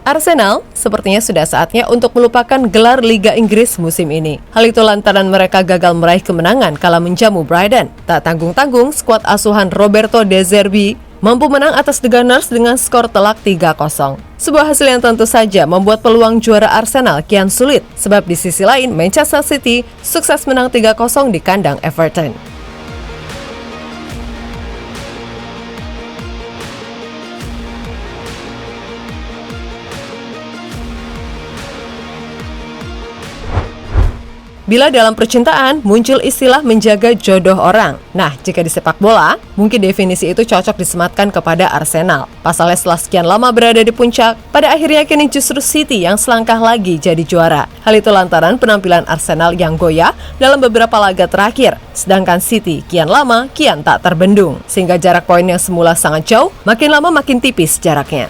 Arsenal sepertinya sudah saatnya untuk melupakan gelar Liga Inggris musim ini. Hal itu lantaran mereka gagal meraih kemenangan kala menjamu Brighton. Tak tanggung-tanggung, skuad asuhan Roberto De Zerbi mampu menang atas The Gunners dengan skor telak 3-0. Sebuah hasil yang tentu saja membuat peluang juara Arsenal kian sulit, sebab di sisi lain Manchester City sukses menang 3-0 di kandang Everton. Bila dalam percintaan muncul istilah menjaga jodoh orang. Nah, jika di sepak bola, mungkin definisi itu cocok disematkan kepada Arsenal. Pasalnya setelah sekian lama berada di puncak, pada akhirnya kini justru City yang selangkah lagi jadi juara. Hal itu lantaran penampilan Arsenal yang goyah dalam beberapa laga terakhir, sedangkan City kian lama kian tak terbendung. Sehingga jarak poin yang semula sangat jauh, makin lama makin tipis jaraknya.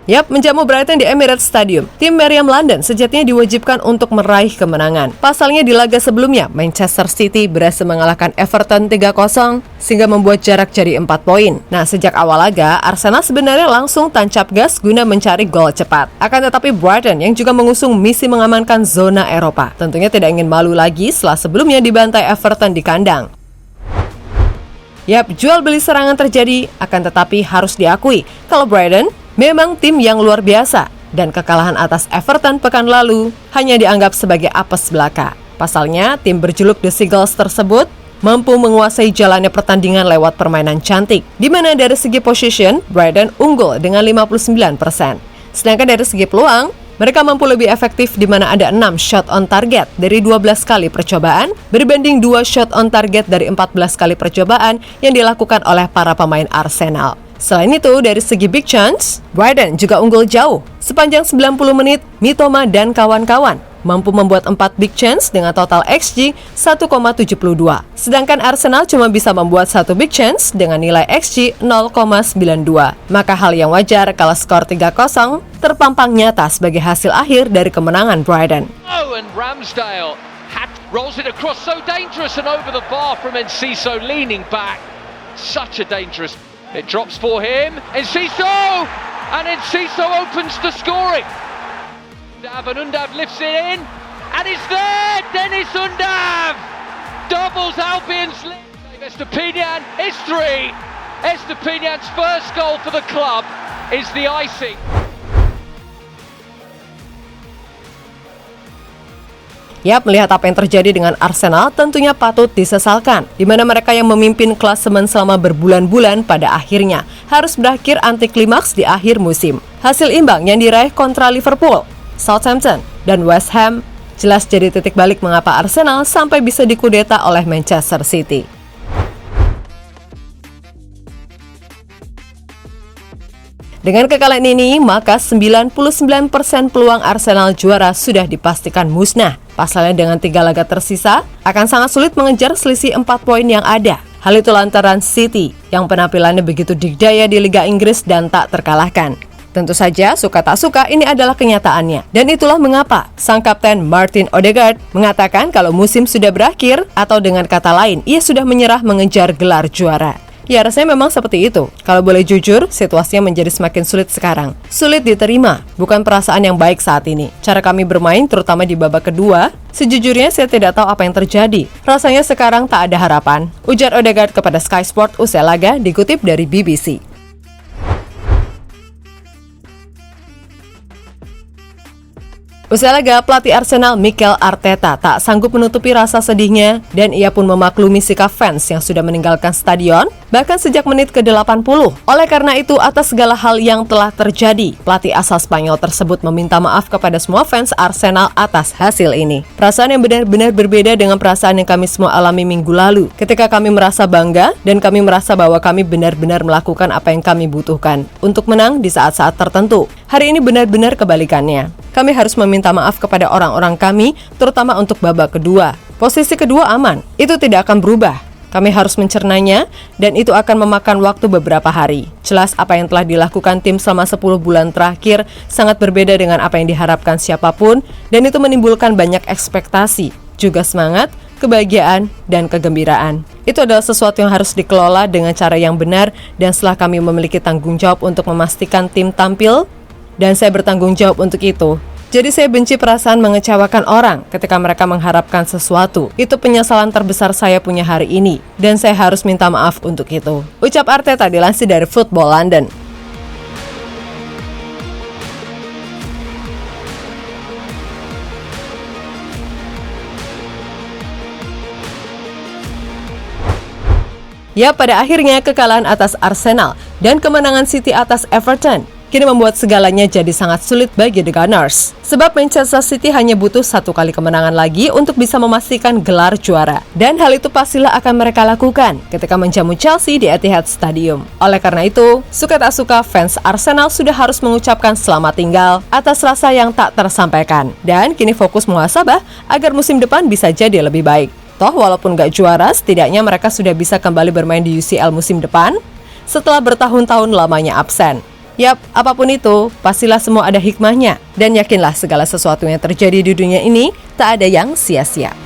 Yap, menjamu Brighton di Emirates Stadium. Tim Meriam London sejatinya diwajibkan untuk meraih kemenangan. Pasalnya di laga sebelumnya, Manchester City berhasil mengalahkan Everton 3-0 sehingga membuat jarak jadi 4 poin. Nah, sejak awal laga, Arsenal sebenarnya langsung tancap gas guna mencari gol cepat. Akan tetapi Brighton yang juga mengusung misi mengamankan zona Eropa, tentunya tidak ingin malu lagi setelah sebelumnya dibantai Everton di kandang. Yap, jual beli serangan terjadi, akan tetapi harus diakui kalau Brighton memang tim yang luar biasa, dan kekalahan atas Everton pekan lalu hanya dianggap sebagai apes belaka. Pasalnya, tim berjuluk The Seagulls tersebut mampu menguasai jalannya pertandingan lewat permainan cantik, di mana dari segi position, Brighton unggul dengan 59%. Sedangkan dari segi peluang, mereka mampu lebih efektif di mana ada 6 shot on target dari 12 kali percobaan, berbanding 2 shot on target dari 14 kali percobaan yang dilakukan oleh para pemain Arsenal. Selain itu, dari segi big chance, Brighton juga unggul jauh. Sepanjang 90 menit, Mitoma dan kawan-kawan mampu membuat 4 big chance dengan total XG 1,72. Sedangkan Arsenal cuma bisa membuat 1 big chance dengan nilai XG 0,92. Maka hal yang wajar kalau skor 3-0 terpampang nyata sebagai hasil akhir dari kemenangan Brighton. And Ramsdale rolls it across, so dangerous, and over the bar from Enciso leaning back. Such a dangerous. It drops for him, Enciso! And Enciso opens the scoring. Undav lifts it in, and it's there! Dennis Undav! Doubles Albion's lead. Estepinian, it's 3. Estepinian's first goal for the club is the icing. Yap, melihat apa yang terjadi dengan Arsenal tentunya patut disesalkan, di mana mereka yang memimpin klasemen selama berbulan-bulan pada akhirnya harus berakhir anti klimaks di akhir musim. Hasil imbang yang diraih kontra Liverpool, Southampton, dan West Ham jelas jadi titik balik mengapa Arsenal sampai bisa dikudeta oleh Manchester City. Dengan kekalahan ini, maka 99% peluang Arsenal juara sudah dipastikan musnah. Pasalnya dengan 3 laga tersisa, akan sangat sulit mengejar selisih 4 poin yang ada. Hal itu lantaran City, yang penampilannya begitu dikdaya di Liga Inggris dan tak terkalahkan. Tentu saja, suka tak suka ini adalah kenyataannya. Dan itulah mengapa sang kapten Martin Odegaard mengatakan kalau musim sudah berakhir, atau dengan kata lain, ia sudah menyerah mengejar gelar juara. Ya, rasanya memang seperti itu. Kalau boleh jujur, situasinya menjadi semakin sulit sekarang. Sulit diterima, bukan perasaan yang baik saat ini. Cara kami bermain, terutama di babak kedua, sejujurnya saya tidak tahu apa yang terjadi. Rasanya sekarang tak ada harapan, ujar Odegaard kepada Sky Sport usai laga dikutip dari BBC. Usai laga, pelatih Arsenal Mikel Arteta tak sanggup menutupi rasa sedihnya dan ia pun memaklumi sikap fans yang sudah meninggalkan stadion bahkan sejak menit ke-80. Oleh karena itu, atas segala hal yang telah terjadi, pelatih asal Spanyol tersebut meminta maaf kepada semua fans Arsenal atas hasil ini. Perasaan yang benar-benar berbeda dengan perasaan yang kami semua alami minggu lalu ketika kami merasa bangga dan kami merasa bahwa kami benar-benar melakukan apa yang kami butuhkan untuk menang di saat-saat tertentu. Hari ini benar-benar kebalikannya. Kami harus meminta maaf kepada orang-orang kami, terutama untuk babak kedua. Posisi kedua aman, itu tidak akan berubah. Kami harus mencernanya, dan itu akan memakan waktu beberapa hari. Jelas apa yang telah dilakukan tim selama 10 bulan terakhir sangat berbeda dengan apa yang diharapkan siapapun, dan itu menimbulkan banyak ekspektasi, juga semangat, kebahagiaan, dan kegembiraan. Itu adalah sesuatu yang harus dikelola dengan cara yang benar, dan setelah kami memiliki tanggung jawab untuk memastikan tim tampil, dan saya bertanggung jawab untuk itu. Jadi saya benci perasaan mengecewakan orang ketika mereka mengharapkan sesuatu. Itu penyesalan terbesar saya punya hari ini, dan saya harus minta maaf untuk itu. Ucap Arteta dilansir dari Football London. Ya, pada akhirnya kekalahan atas Arsenal dan kemenangan City atas Everton kini membuat segalanya jadi sangat sulit bagi The Gunners. Sebab Manchester City hanya butuh 1 kali kemenangan lagi untuk bisa memastikan gelar juara. Dan hal itu pastilah akan mereka lakukan ketika menjamu Chelsea di Etihad Stadium. Oleh karena itu, suka tak suka fans Arsenal sudah harus mengucapkan selamat tinggal atas rasa yang tak tersampaikan. Dan kini fokus muhasabah agar musim depan bisa jadi lebih baik. Toh walaupun gak juara, setidaknya mereka sudah bisa kembali bermain di UCL musim depan setelah bertahun-tahun lamanya absen. Yap, apapun itu, pastilah semua ada hikmahnya. Dan yakinlah segala sesuatu yang terjadi di dunia ini tak ada yang sia-sia.